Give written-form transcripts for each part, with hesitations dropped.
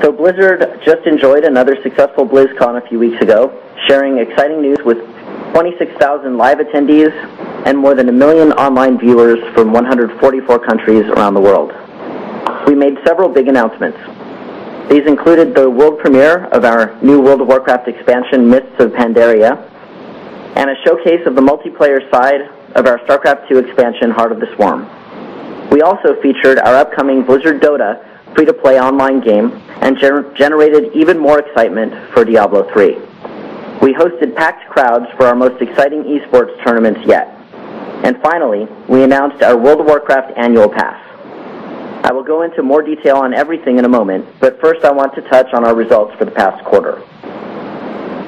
So Blizzard just enjoyed another successful BlizzCon a few weeks ago, sharing exciting news with 26,000 live attendees and more than 1 million online viewers from 144 countries around the world. We made several big announcements. These included the world premiere of our new World of Warcraft expansion, Mists of Pandaria, and a showcase of the multiplayer side of our Starcraft 2 expansion, Heart of the Swarm. We also featured our upcoming Blizzard DOTA free-to-play online game and generated even more excitement for Diablo 3. We hosted packed crowds for our most exciting esports tournaments yet. And finally, we announced our World of Warcraft annual pass. I will go into more detail on everything in a moment, but first I want to touch on our results for the past quarter.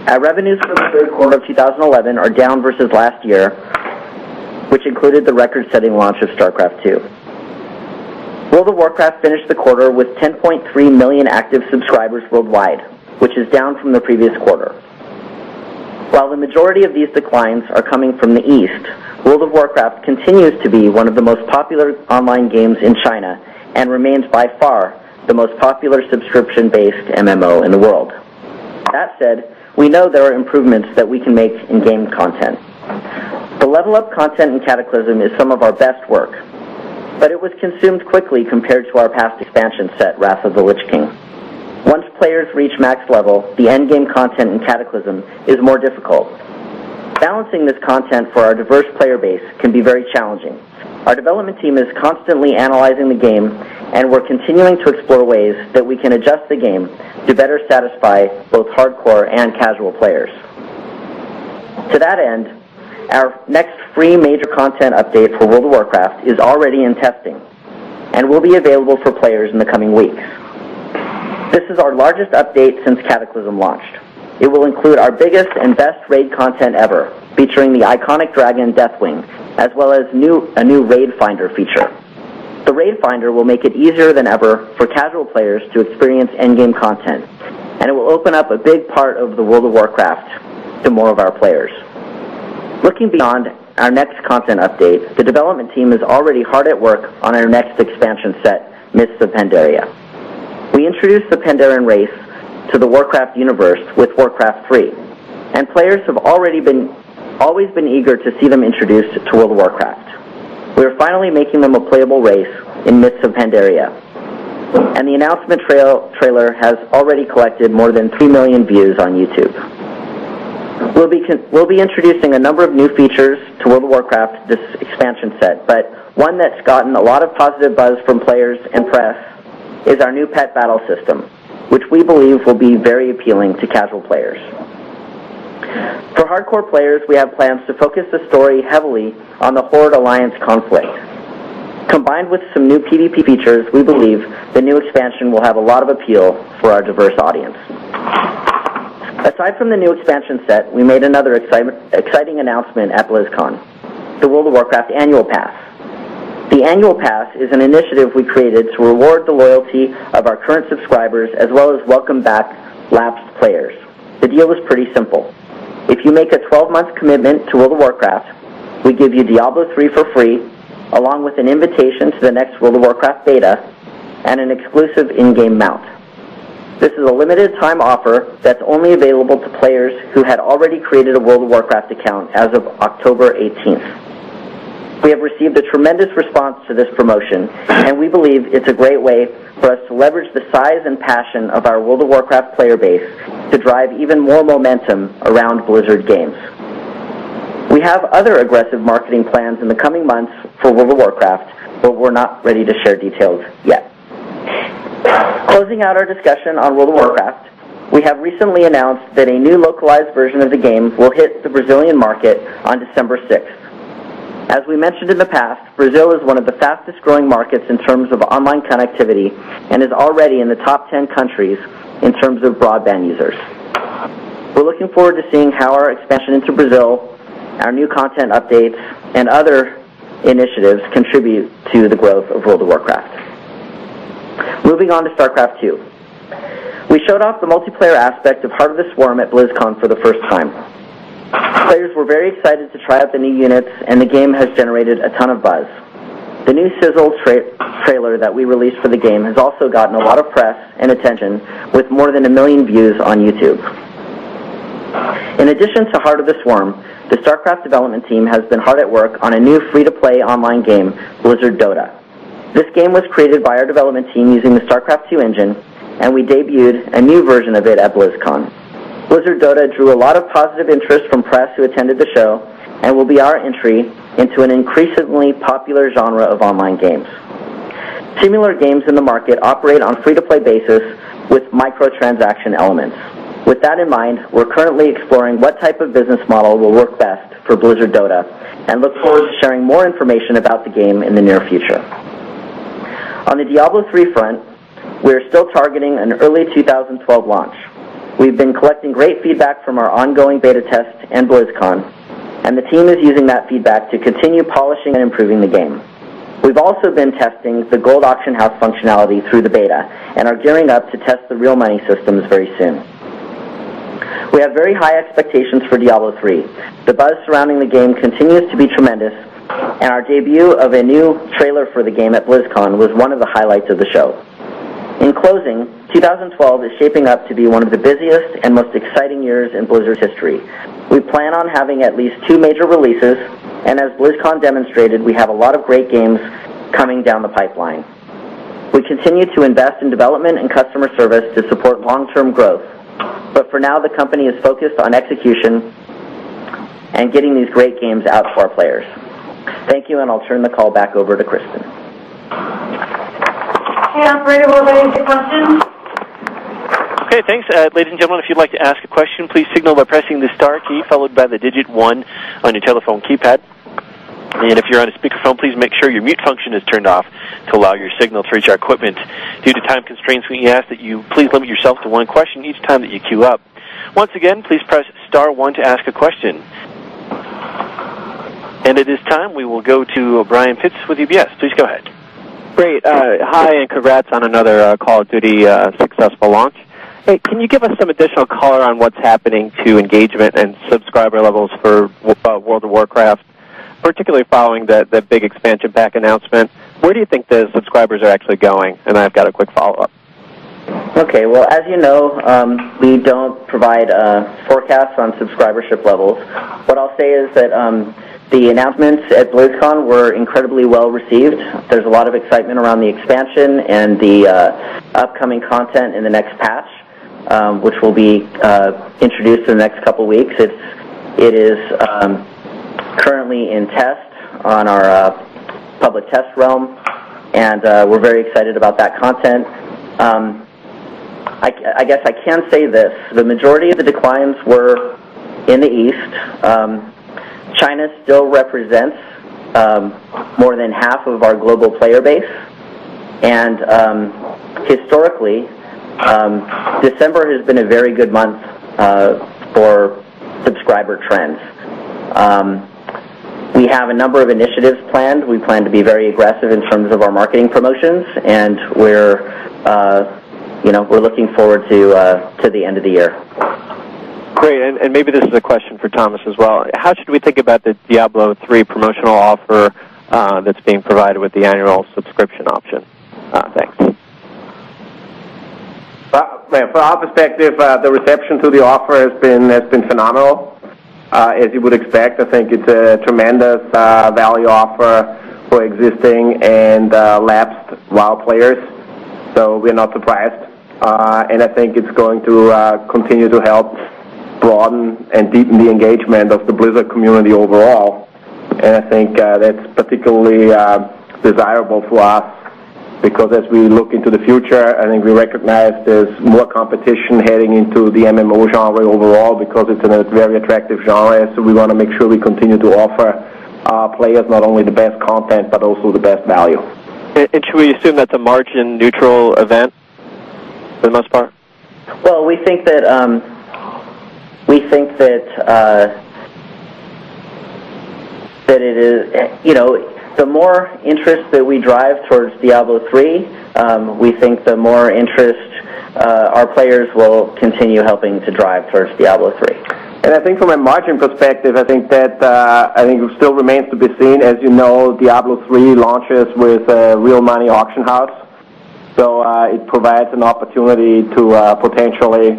Our revenues for the third quarter of 2011 are down versus last year, which included the record-setting launch of Starcraft 2. World of Warcraft finished the quarter with 10.3 million active subscribers worldwide, which is down from the previous quarter. While the majority of these declines are coming from the East, World of Warcraft continues to be one of the most popular online games in China and remains by far the most popular subscription-based MMO in the world. That said, we know there are improvements that we can make in game content. The level-up content in Cataclysm is some of our best work, but it was consumed quickly compared to our past expansion set, Wrath of the Lich King. Once players reach max level, the endgame content in Cataclysm is more difficult. Balancing this content for our diverse player base can be very challenging. Our development team is constantly analyzing the game, and we're continuing to explore ways that we can adjust the game to better satisfy both hardcore and casual players. To that end, our next free major content update for World of Warcraft is already in testing and will be available for players in the coming weeks. This is our largest update since Cataclysm launched. It will include our biggest and best raid content ever, featuring the iconic dragon Deathwing, as well as a new Raid Finder feature. The Raid Finder will make it easier than ever for casual players to experience endgame content, and it will open up a big part of the World of Warcraft to more of our players. Looking beyond our next content update, the development team is already hard at work on our next expansion set, Mists of Pandaria. We introduced the Pandarian race to the Warcraft universe with Warcraft 3, and players have always been eager to see them introduced to World of Warcraft. We are finally making them a playable race in Mists of Pandaria, and the announcement trailer has already collected more than 3 million views on YouTube. We'll be introducing a number of new features to World of Warcraft this expansion set, but one that's gotten a lot of positive buzz from players and press is our new pet battle system, which we believe will be very appealing to casual players. For hardcore players, we have plans to focus the story heavily on the Horde Alliance conflict. Combined with some new PvP features, we believe the new expansion will have a lot of appeal for our diverse audience. Aside from the new expansion set, we made another exciting announcement at BlizzCon, the World of Warcraft Annual Pass. The Annual Pass is an initiative we created to reward the loyalty of our current subscribers as well as welcome back lapsed players. The deal is pretty simple. If you make a 12-month commitment to World of Warcraft, we give you Diablo 3 for free, along with an invitation to the next World of Warcraft beta and an exclusive in-game mount. This is a limited-time offer that's only available to players who had already created a World of Warcraft account as of October 18th. We have received a tremendous response to this promotion, and we believe it's a great way for us to leverage the size and passion of our World of Warcraft player base to drive even more momentum around Blizzard games. We have other aggressive marketing plans in the coming months for World of Warcraft, but we're not ready to share details yet. Closing out our discussion on World of Warcraft, we have recently announced that a new localized version of the game will hit the Brazilian market on December 6th. As we mentioned in the past, Brazil is one of the fastest growing markets in terms of online connectivity and is already in the top 10 countries in terms of broadband users. We're looking forward to seeing how our expansion into Brazil, our new content updates, and other initiatives contribute to the growth of World of Warcraft. Moving on to Starcraft 2. We showed off the multiplayer aspect of Heart of the Swarm at BlizzCon for the first time. Players were very excited to try out the new units, and the game has generated a ton of buzz. The new sizzle trailer that we released for the game has also gotten a lot of press and attention, with more than 1 million views on YouTube. In addition to Heart of the Swarm, the Starcraft development team has been hard at work on a new free-to-play online game, Blizzard DOTA. This game was created by our development team using the Starcraft 2 engine, and we debuted a new version of it at BlizzCon. Blizzard DOTA drew a lot of positive interest from press who attended the show, and will be our entry into an increasingly popular genre of online games. Similar games in the market operate on free-to-play basis with microtransaction elements. With that in mind, we're currently exploring what type of business model will work best for Blizzard DOTA, and look forward to sharing more information about the game in the near future. On the Diablo 3 front, we're still targeting an early 2012 launch. We've been collecting great feedback from our ongoing beta test and BlizzCon, and the team is using that feedback to continue polishing and improving the game. We've also been testing the Gold Auction House functionality through the beta, and are gearing up to test the real money systems very soon. We have very high expectations for Diablo 3. The buzz surrounding the game continues to be tremendous, and our debut of a new trailer for the game at BlizzCon was one of the highlights of the show. In closing, 2012 is shaping up to be one of the busiest and most exciting years in Blizzard's history. We plan on having at least 2 major releases, and as BlizzCon demonstrated, we have a lot of great games coming down the pipeline. We continue to invest in development and customer service to support long-term growth, but for now the company is focused on execution and getting these great games out to our players. Thank you, and I'll turn the call back over to Kristen. Hey, operator, we're ready to questions. Okay, thanks. Ladies and gentlemen, if you'd like to ask a question, please signal by pressing the star key followed by the digit 1 on your telephone keypad. And if you're on a speakerphone, please make sure your mute function is turned off to allow your signal to reach our equipment. Due to time constraints, we ask that you please limit yourself to 1 question each time that you queue up. Once again, please press star 1 to ask a question. And at this time, we will go to Brian Pitts with UBS. Please go ahead. Great. Hi, and congrats on another Call of Duty successful launch. Hey, can you give us some additional color on what's happening to engagement and subscriber levels for World of Warcraft, particularly following the big expansion pack announcement? Where do you think the subscribers are actually going? And I've got a quick follow-up. Okay, well, as you know, we don't provide forecasts on subscribership levels. What I'll say is that the announcements at BlizzCon were incredibly well received. There's a lot of excitement around the expansion and the upcoming content in the next patch, which will be introduced in the next couple weeks. It is currently in test on our public test realm, and we're very excited about that content. I guess I can say this. The majority of the declines were in the East. China still represents more than half of our global player base, and historically, December has been a very good month for subscriber trends. We have a number of initiatives planned. We plan to be very aggressive in terms of our marketing promotions, and we're looking forward to the end of the year. Great, and maybe this is a question for Thomas as well. How should we think about the Diablo 3 promotional offer that's being provided with the annual subscription option? Thanks. From our perspective, the reception to the offer has been phenomenal. As you would expect, I think it's a tremendous value offer for existing and lapsed WoW players, so we're not surprised. And I think it's going to continue to help broaden and deepen the engagement of the Blizzard community overall. And I think that's particularly desirable for us, because as we look into the future, I think we recognize there's more competition heading into the MMO genre overall, because it's a very attractive genre. So we want to make sure we continue to offer our players not only the best content, but also the best value. And should we assume that's a margin-neutral event for the most part? Well, we think that that it is, the more interest that we drive towards Diablo 3, we think the more interest our players will continue helping to drive towards Diablo 3. And I think from a margin perspective, I think that it still remains to be seen. As you know, Diablo 3 launches with a real money auction house, so it provides an opportunity to potentially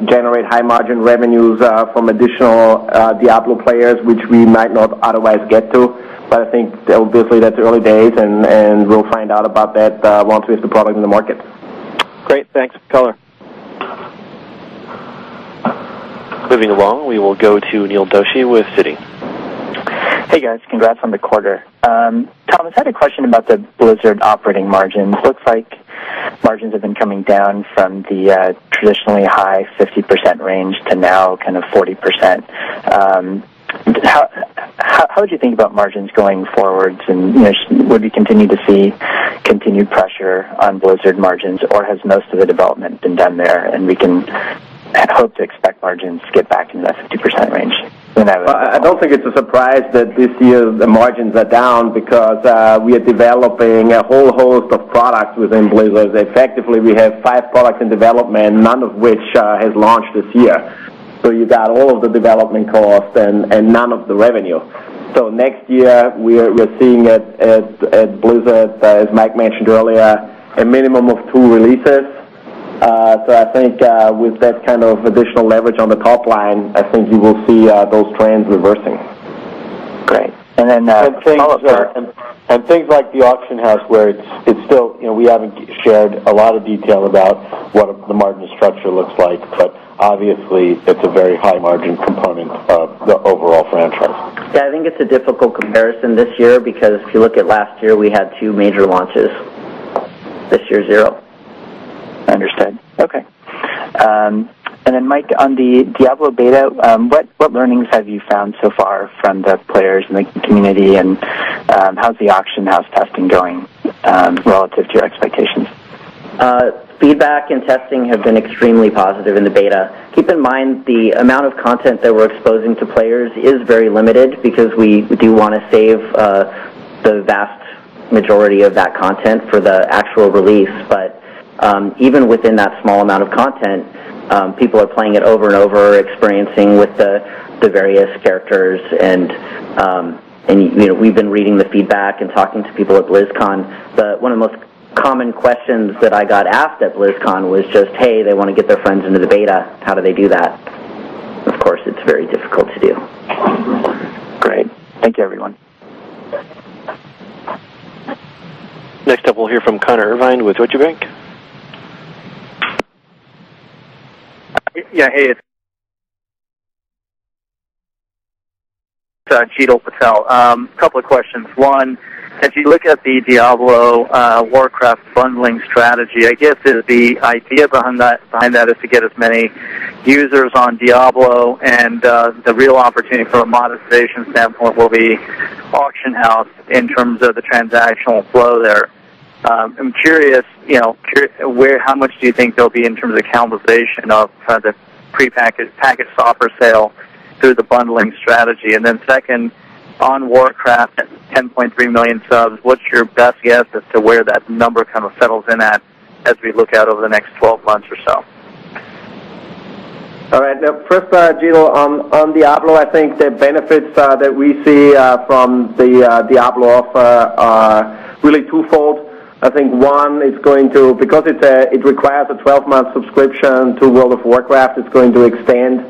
generate high margin revenues from additional Diablo players, which we might not otherwise get to. But I think obviously that's early days, and we'll find out about that once we have the product in the market. Great, thanks. Color. Moving along, we will go to Neil Doshi with Citi. Hey guys, congrats on the quarter. Thomas, I had a question about the Blizzard operating margins. Looks like margins have been coming down from the traditionally high 50% range to now kind of 40%. How would you think about margins going forwards, and would we continue to see continued pressure on Blizzard margins, or has most of the development been done there, and we can hope to expect margins to get back into that 50% range? I don't think it's a surprise that this year the margins are down, because we are developing a whole host of products within Blizzard. Effectively, we have 5 products in development, none of which has launched this year. So you got all of the development costs and none of the revenue. So next year we're seeing at Blizzard, as Mike mentioned earlier, a minimum of 2 releases. So I think with that kind of additional leverage on the top line, I think you will see those trends reversing. Great. And then and things like the auction house, where it's still, we haven't shared a lot of detail about what the margin structure looks like, but obviously it's a very high margin component of the overall franchise. Yeah, I think it's a difficult comparison this year, because if you look at last year, we had 2 major launches. This year, 0. Understood. Okay. And then, Mike, on the Diablo beta, what learnings have you found so far from the players and the community, and how's the auction house testing going relative to your expectations? Feedback and testing have been extremely positive in the beta. Keep in mind the amount of content that we're exposing to players is very limited, because we do want to save the vast majority of that content for the actual release. But even within that small amount of content, people are playing it over and over, experiencing with the various characters, and we've been reading the feedback and talking to people at BlizzCon. One of the most common questions that I got asked at BlizzCon was just, hey, they want to get their friends into the beta. How do they do that? Of course, it's very difficult to do. Great. Thank you, everyone. Next up, we'll hear from Connor Irvine with Deutsche Bank. Yeah, hey, it's Jeetal Patel. Couple of questions. One, as you look at the Diablo Warcraft bundling strategy, I guess the idea behind that is to get as many users on Diablo, and the real opportunity from a monetization standpoint will be auction house in terms of the transactional flow there. I'm curious, how much do you think there'll be in terms of cannibalization of the packaged software sale through the bundling strategy? And then second, on Warcraft at 10.3 million subs, what's your best guess as to where that number kind of settles in at as we look out over the next 12 months or so? All right. Now, first, Gino, on Diablo, I think the benefits that we see from the Diablo offer are really twofold. I think one is going to, because it requires a 12-month subscription to World of Warcraft, it's going to extend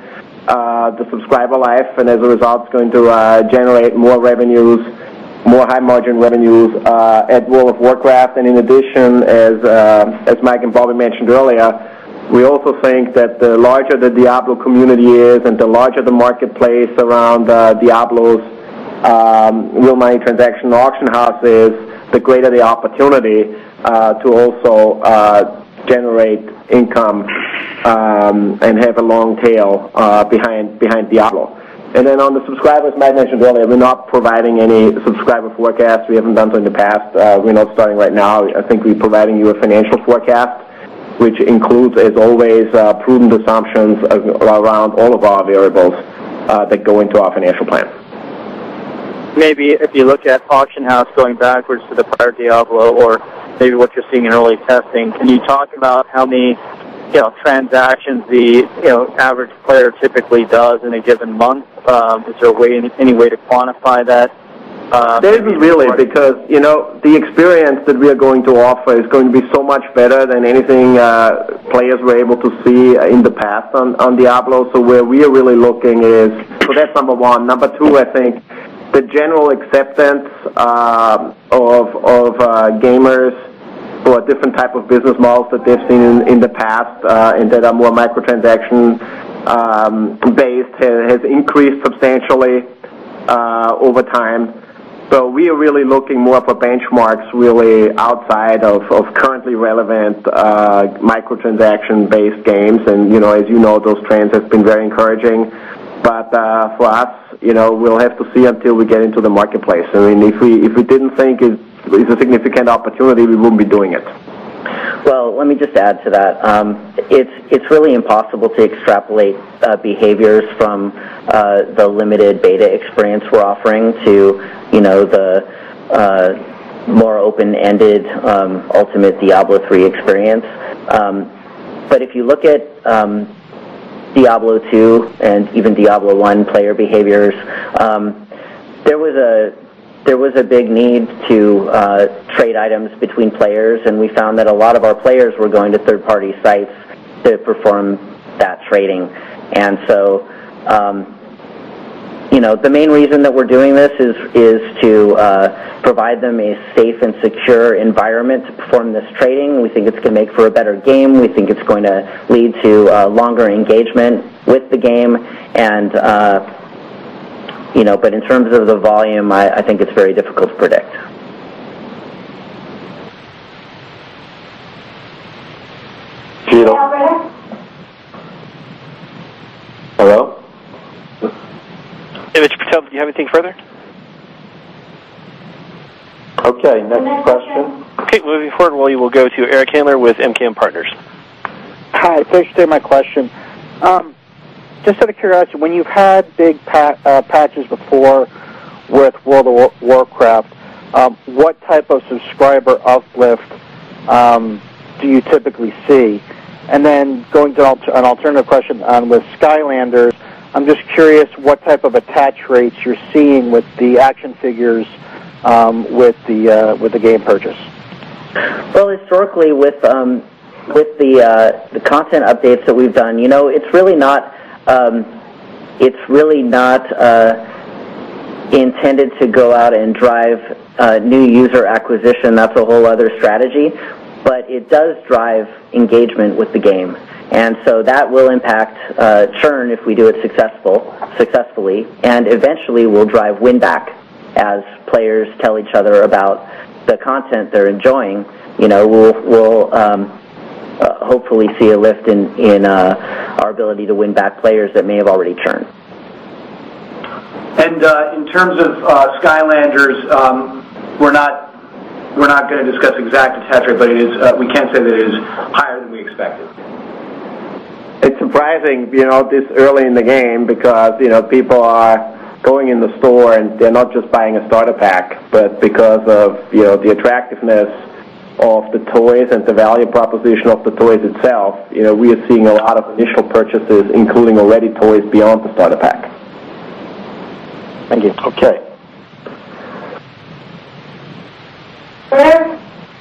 the subscriber life, and as a result, it's going to generate more revenues, more high-margin revenues at World of Warcraft. And in addition, as Mike and Bobby mentioned earlier, we also think that the larger the Diablo community is, and the larger the marketplace around Diablo's real money transaction auction house is, the greater the opportunity to also generate income and have a long tail behind Diablo. And then on the subscribers, Mike mentioned earlier, we're not providing any subscriber forecasts. We haven't done so in the past. We're not starting right now. I think we're providing you a financial forecast, which includes, as always, prudent assumptions around all of our variables that go into our financial plan. Maybe if you look at auction house going backwards to the prior Diablo, or maybe what you're seeing in early testing, can you talk about how many transactions the average player typically does in a given month? Is there any way to quantify that? There isn't really, because the experience that we are going to offer is going to be so much better than anything players were able to see in the past on Diablo. So where we are really looking is, so that's number one. Number two, I think the general acceptance of gamers for a different type of business models that they've seen in the past and that are more microtransaction based has increased substantially over time. So we are really looking more for benchmarks really outside of currently relevant microtransaction-based games. And, as you know, those trends have been very encouraging. But for us, we'll have to see until we get into the marketplace. I mean, if we didn't think it's a significant opportunity, we wouldn't be doing it. Well, let me just add to that. It's really impossible to extrapolate behaviors from the limited beta experience we're offering to, the more open-ended ultimate Diablo 3 experience. But if you look at Diablo 2 and even Diablo 1 player behaviors, there was a big need to trade items between players, and we found that a lot of our players were going to third-party sites to perform that trading. And so, the main reason that we're doing this is to provide them a safe and secure environment to perform this trading. We think it's going to make for a better game. We think it's going to lead to longer engagement with the game, and but in terms of the volume, I think it's very difficult to predict. Hello? Hey, Mr. Patel, do you have anything further? Okay, next question. Okay, moving forward, we will go to Eric Handler with MKM Partners. Hi, thanks for taking my question. Just out of curiosity, when you've had big patches before with World of Warcraft, what type of subscriber uplift do you typically see? And then going to an alternative question with Skylanders, I'm just curious what type of attach rates you're seeing with the action figures with the game purchase. Well, historically, with the content updates that we've done, it's really not intended to go out and drive new user acquisition. That's a whole other strategy, but it does drive engagement with the game. And so that will impact churn if we do it successfully, and eventually will drive win-back as players tell each other about the content they're enjoying. We'll hopefully see a lift in our ability to win back players that may have already churned. And in terms of Skylanders, we're not going to discuss exact attach rate, but it is. We can say that it is higher than we expected. It's surprising, this early in the game because, people are going in the store and they're not just buying a starter pack, but because of, the attractiveness of the toys and the value proposition of the toys itself, we are seeing a lot of initial purchases, including already toys beyond the starter pack. Thank you. Okay.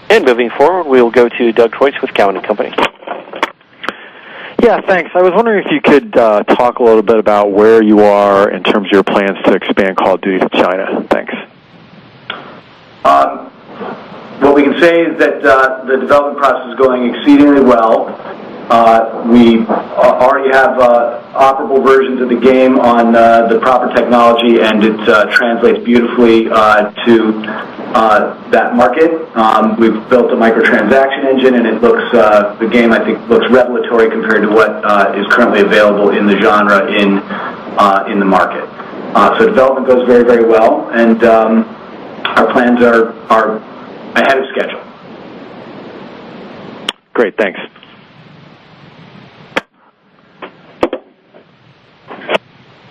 And moving forward, we'll go to Doug Troitz with Cowen & Company. Yeah, thanks. I was wondering if you could talk a little bit about where you are in terms of your plans to expand Call of Duty to China. Thanks. What we can say is that the development process is going exceedingly well. We already have operable versions of the game on the proper technology, and it translates beautifully to that market. We've built a microtransaction engine, and it looks the game, I think, looks revelatory compared to what is currently available in the genre in the market. So development goes very, very well, and our plans are ahead of schedule. Great, thanks.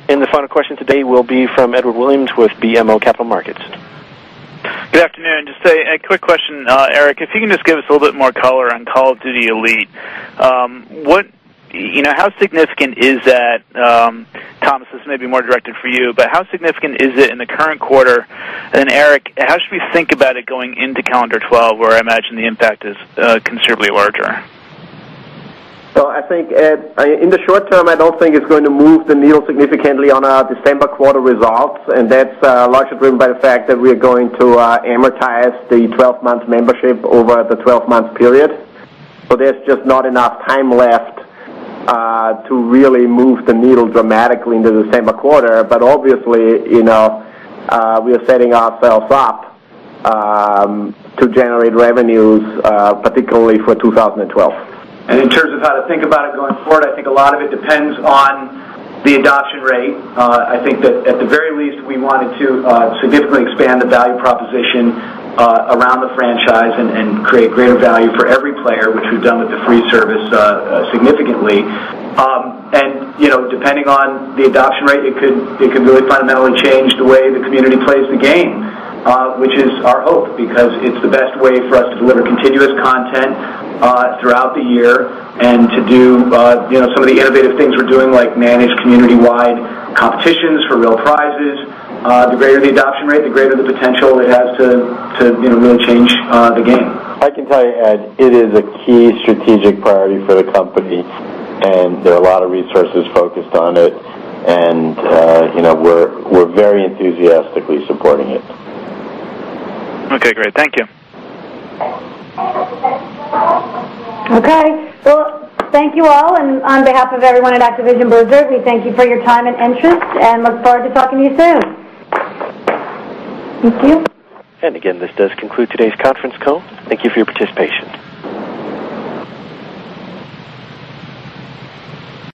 And the final question today will be from Edward Williams with BMO Capital Markets. Good afternoon. Just a quick question, Eric. If you can just give us a little bit more color on Call of Duty Elite, how significant is that? Thomas, this may be more directed for you, but how significant is it in the current quarter? And then, Eric, how should we think about it going into calendar 12, where I imagine the impact is considerably larger? So I think in the short term, I don't think it's going to move the needle significantly on our December quarter results, and that's largely driven by the fact that we are going to amortize the 12-month membership over the 12-month period. So there's just not enough time left to really move the needle dramatically in the December quarter. But obviously, we are setting ourselves up to generate revenues, particularly for 2012. And in terms of how to think about it going forward, I think a lot of it depends on the adoption rate. I think that at the very least we wanted to significantly expand the value proposition around the franchise and create greater value for every player, which we've done with the free service significantly. And depending on the adoption rate, it could really fundamentally change the way the community plays the game, which is our hope, because it's the best way for us to deliver continuous content throughout the year, and to do some of the innovative things we're doing, like manage community-wide competitions for real prizes. The greater the adoption rate, the greater the potential it has to really change the game. I can tell you, Ed, it is a key strategic priority for the company, and there are a lot of resources focused on it, and we're very enthusiastically supporting it. Okay, great. Thank you. Okay. Well, thank you all, and on behalf of everyone at Activision Blizzard, we thank you for your time and interest, and look forward to talking to you soon. Thank you. And again, this does conclude today's conference call. Thank you for your participation.